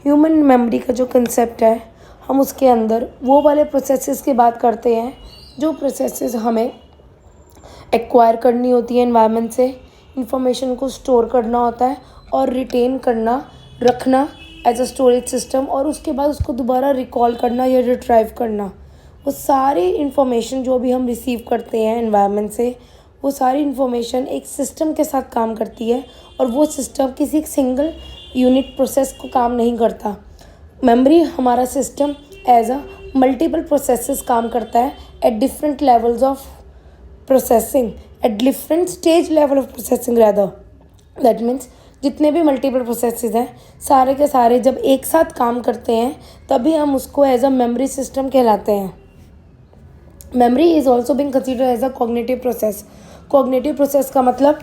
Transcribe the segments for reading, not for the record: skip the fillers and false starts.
Human memory का जो concept है, हम उसके अंदर वो वाले प्रोसेसेस की बात करते हैं जो प्रोसेसेस हमें एक्वायर करनी होती है एनवायरनमेंट से, इंफॉर्मेशन को स्टोर करना होता है और रिटेन करना, रखना एज अ स्टोरेज सिस्टम, और उसके बाद उसको दोबारा रिकॉल करना या रिट्राइव करना। वो सारी इन्फॉर्मेशन जो भी हम रिसीव करते हैं एनवायरनमेंट से, वो सारी इन्फॉर्मेशन एक सिस्टम के साथ काम करती है, और वो सिस्टम किसी सिंगल यूनिट प्रोसेस को काम नहीं करता। मेमोरी हमारा system as a multiple processes काम करता है at different levels of processing, at different stage level of processing rather. That means जितने भी मल्टीपल प्रोसेसेस हैं, सारे के सारे जब एक साथ काम करते हैं तभी हम उसको एज अ मेमोरी सिस्टम कहलाते हैं। Memory is also being consider as a cognitive process. Cognitive process का मतलब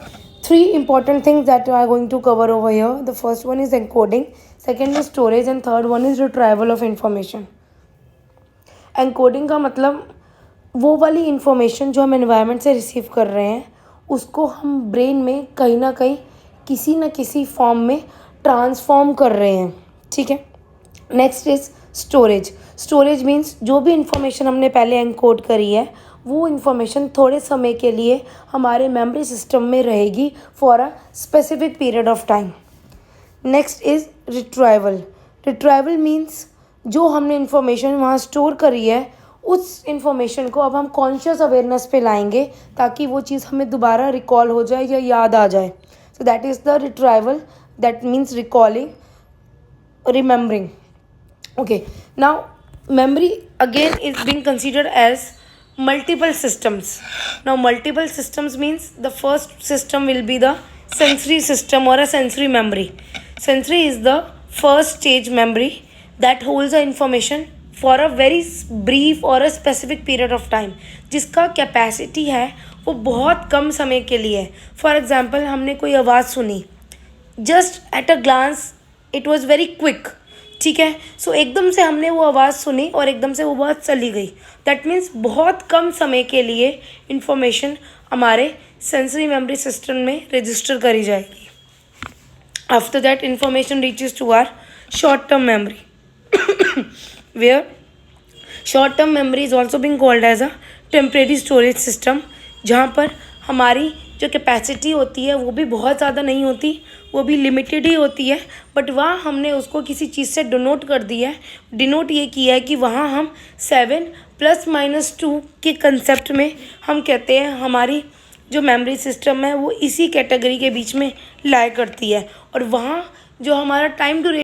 3 important things that we are going to cover over here. The first one is encoding, second is storage, and third one is retrieval of information. Encoding का मतलब वो वाली information जो हम environment से receive कर रहे हैं उसको हम ब्रेन में कहीं ना कहीं किसी न किसी फॉर्म में ट्रांसफॉर्म कर रहे हैं, ठीक है। Next is storage. Storage means जो भी इंफॉर्मेशन हमने पहले एनकोड करी है वो इन्फॉर्मेशन थोड़े समय के लिए हमारे मेमोरी सिस्टम में रहेगी for a specific period of time. Next is retrieval. Retrieval means जो हमने इन्फॉर्मेशन वहाँ स्टोर करी है उस इन्फॉर्मेशन को अब हम कॉन्शियस अवेयरनेस पे लाएंगे ताकि वो चीज़ हमें दोबारा रिकॉल हो जाए या याद आ जाए। So that is the retrieval, that means recalling, remembering. Okay, now memory again is being considered as multiple systems. Now multiple systems means the first system will be the sensory system or a sensory memory. Sensory is the first stage memory that holds the information for a very brief or a specific period of time, जिसका capacity है वो बहुत कम समय के लिए है। For example हमने कोई आवाज़ सुनी, just at a glance it was very quick, ठीक है। सो एकदम से हमने वो आवाज़ सुनी और एकदम से वो बात चली गई। दैट मीन्स बहुत कम समय के लिए इन्फॉर्मेशन हमारे सेंसरी मेमोरी सिस्टम में रजिस्टर करी जाएगी। After that information reaches to our short term memory, where short term memory is also being called as a temporary storage system, जहाँ पर हमारी जो कैपेसिटी होती है वो भी बहुत ज़्यादा नहीं होती, वो भी लिमिटेड ही होती है, बट वहाँ हमने उसको किसी चीज़ से डिनोट कर दिया है। डिनोट ये किया है कि वहाँ हम 7 ± 2 के कंसेप्ट में हम कहते हैं हमारी जो मेमोरी सिस्टम है वो इसी कैटेगरी के बीच में लाई करती है, और वहाँ जो हमारा टाइम ड्यूरेशन